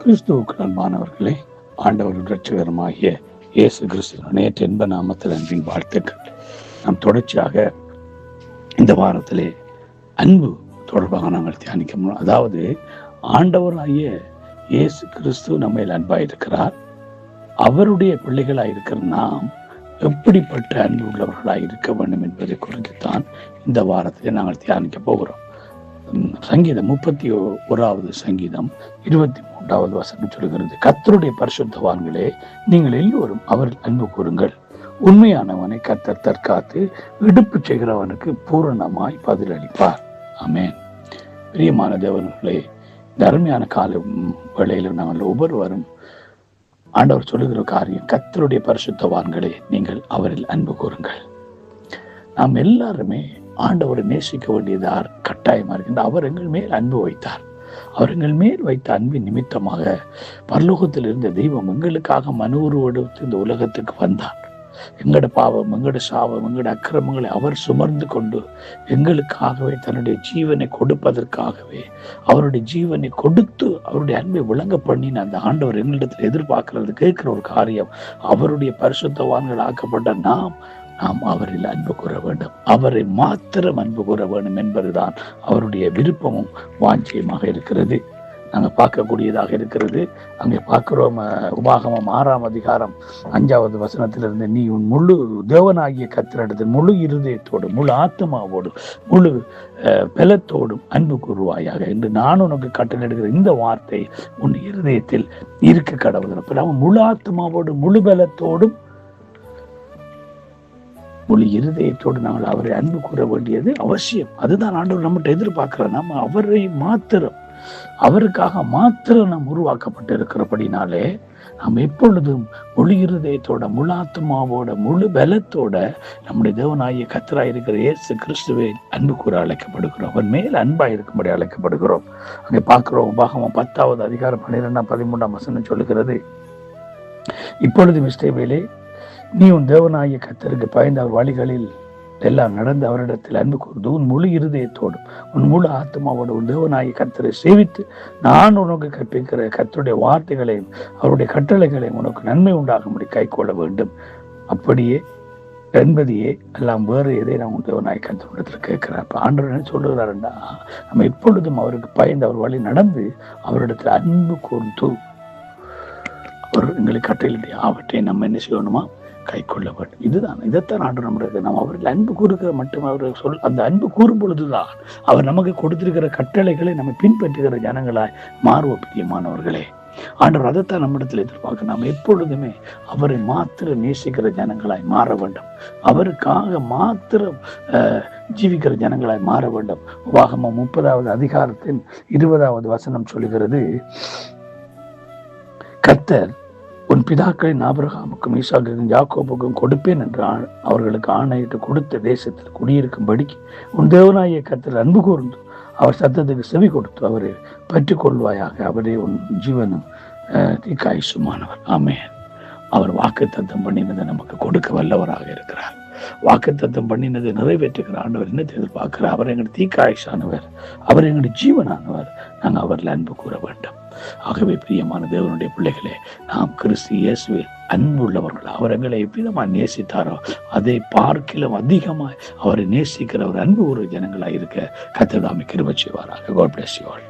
கிறிஸ்துவுக்கு அன்பானவர்களே, ஆண்டவர் இரட்சகருமாகிய இயேசு கிறிஸ்து நேற்று என்ப நாமத்தில் அன்பின் வாழ்த்துக்கள். நாம் தொடர்ச்சியாக இந்த வாரத்திலே அன்பு தொடர்பாக நாங்கள் தியானிக்க, அதாவது ஆண்டவராகிய இயேசு கிறிஸ்து நம்ம அன்பாயிருக்கிறார். அவருடைய பிள்ளைகளாய் இருக்கிற நாம் எப்படிப்பட்ட அன்பு உள்ளவர்களாய் இருக்க வேண்டும் என்பதை குறித்துத்தான் இந்த வாரத்திலே நாங்கள் தியானிக்க போகிறோம். சங்கீதம் 31வது சங்கீதம் 23வது வசனம் சொல்கிறது, கர்த்தருடைய பரிசுத்தவான்களே, நீங்கள் எல்லோரும் அவர் அன்பு கூறுங்கள். உண்மையானவனை கர்த்தர் தற்காத்து இடுப்பு செய்கிறவனுக்கு பூரணமாய் பதிலளிப்பார். ஆமென். பிரியமான தேவர்களே, இந்த அருமையான கால வேளையில நாங்கள் ஒவ்வொருவரும் ஆண்டவர் சொல்லுகிற காரியம், கர்த்தருடைய பரிசுத்தவான்களே, நீங்கள் அவரில் அன்பு கூறுங்கள். நாம் எல்லாருமே ஆண்டவரை நேசிக்க வேண்டியது கட்டாயமா இருக்கின்ற. அவர் எங்கள் மேல் அன்பு வைத்தார். அவர் எங்கள் மேல் வைத்த அன்பின் நிமித்தமாக பரலோகத்தில் இருந்த தெய்வம் எங்களுக்காக மனு உருவெடுத்து இந்த உலகத்துக்கு வந்தார். எங்களோட பாவம், எங்களோட சாபம், எங்களோட அக்கிரமங்களை அவர் சுமர்ந்து கொண்டு எங்களுக்காகவே தன்னுடைய ஜீவனை கொடுப்பதற்காகவே அவருடைய ஜீவனை கொடுத்து அவருடைய அன்பை விளங்க பண்ணின அந்த ஆண்டவர் எங்களிடத்தில் எதிர்பார்க்கிறது, கேட்கிற ஒரு காரியம், அவருடைய பரிசுத்தவான்கள் ஆக்கப்பட்ட நாம் அவரில் அன்பு கூற வேண்டும். அவரை மாத்திரம் அன்பு கூற வேண்டும் என்பதுதான் அவருடைய விருப்பமும் வாஞ்சியமாக இருக்கிறது. நாங்கள் பார்க்கக்கூடியதாக இருக்கிறது. அங்கே பார்க்கிறோம், உபாகமம் 6ஆம் அதிகாரம் 5வது வசனத்திலிருந்து, நீ உன் முழு தேவனாகிய கர்த்தரிடத்தில் முழு இருதயத்தோடும் முழு ஆத்மாவோடும் முழு பலத்தோடும் அன்பு கூறுவாயாக என்று நான் உனக்கு கட்டளையிடுகிற இந்த வார்த்தை உன் இருதயத்தில் இருக்க கடவுள். அவன் முழு ஆத்மாவோடும் முழு பலத்தோடும் முழு இருதயத்தோடு நாங்கள் அவரை அன்பு கூற வேண்டியது அவசியம். அதுதான் ஆண்டவர் நம்மகிட்ட எதிர்பார்க்கிறோம். நம்ம அவரை மாத்திரம், அவருக்காக மாத்திரம் நாம் உருவாக்கப்பட்டு இருக்கிறபடினாலே நாம் எப்பொழுதும் முழு இருதயத்தோட முழு ஆத்மாவோட முழு பலத்தோட நம்முடைய தேவனாகிய கர்த்தராய் இருக்கிற இயேசு கிறிஸ்துவை அன்பு கூற அழைக்கப்படுகிறோம். அவன் மேல் அன்பாய் இருக்கும்படி அழைக்கப்படுகிறோம். அங்கே பார்க்கிறோம், உபாகமம் 10வது அதிகாரம் 12ஆம் 13ஆம் வசனம் சொல்லுகிறது, இப்பொழுது இஸ்ரவேலே, நீ உன் தேவனாகிய கர்த்தருக்கு பயந்த அவர் வழிகளில் எல்லாம் நடந்து அவரிடத்தில் அன்பு கூர்ந்து உன் முழு இருதயத்தோடும் உன் முழு ஆத்மாவோடு உன் தேவனாகிய கர்த்தரை சேவித்து நான் உனக்கு கற்பிக்கிற கர்த்தருடைய வார்த்தைகளையும் அவருடைய கட்டளைகளையும் உனக்கு நன்மை உண்டாகும்படி கைக்கொள்ள வேண்டும். அப்படியே என்பதையே எல்லாம் வேறு எதை நாம் உன் தேவனாகிய கர்த்தரிடத்தில் கேட்கிறார். அப்ப ஆண்டவர் என்ன சொல்லுகிறாருன்னா, நம்ம எப்பொழுதும் அவருக்கு பயந்து அவர் வழி நடந்து அவரிடத்தில் அன்பு கூர்ந்து அவர் எங்களுக்கு கட்டளை அவற்றை நம்ம என்ன செய்யணுமா, கை கொள்ள வேண்டும். இதுதான், இதைத்தான் ஆண்டு நம்மளுக்கு நாம் அவர்கள் அன்பு கூறுகிற மட்டும் அவர் அந்த அன்பு கூறும் பொழுதுதான் அவர் நமக்கு கொடுத்திருக்கிற கட்டளைகளை நம்ம பின்பற்றுகிற ஜனங்களாய் மாறுவோம். பிரியமானவர்களே, ஆண்டவர் அதைத்தான் நம்மிடத்தில் எதிர்பார்க்க. நாம் எப்பொழுதுமே அவரை மாத்திரம் நேசிக்கிற ஜனங்களாய் மாற வேண்டும். அவருக்காக மாத்திரம் ஜீவிக்கிற ஜனங்களாய் மாற வேண்டும். உபாகமம் 30வது அதிகாரத்தின் 20வது வசனம் சொல்லுகிறது, கர்த்தர் உன் பிதாக்களின் ஆபிரகாமுக்கும் ஈசாக்குக்கும் யாக்கோபுக்கும் கொடுப்பேன் என்று அவர்களுக்கு ஆணையிட்டு கொடுத்த தேசத்தில் குடியிருக்கும்படிக்கு உன் தேவனாகிய கர்த்தர் அன்பு கூர்ந்து அவர் சத்தத்துக்கு செவி கொடுத்து அவரை பற்றி கொள்வாயாக. அவரே உன் ஜீவனும் தீர்க்காயுசுமானவர். ஆமென். அவர் வாக்குத்தத்தம் பண்ணினதை நமக்கு கொடுக்க வல்லவராக இருக்கிறார். வாக்குத்தத்தம் பண்ணினதை நிறைவேற்றுகிற ஆண்டவர் என்ன எதிர்பார்க்கிறார்? அவர் எங்களுடைய தீர்க்காயுசானவர், அவர் எங்களுடைய ஜீவனானவர். நாங்கள் அவரில் அன்பு கூற வேண்டும். ஆகவே பிரியமான தேவனுடைய பிள்ளைகளே, நாம் கிறிஸ்து இயேசுவில் அன்பு உள்ளவர்கள். அவர் எங்களை எவ்விதமாய் நேசித்தாரோ அதை பார்க்கிலும் அதிகமாய் அவரை நேசிக்கிற ஒரு அன்பு ஒரு ஜனங்களாய் இருக்க கர்த்தர் தாமே கிருபை செய்வாராக. God bless you all.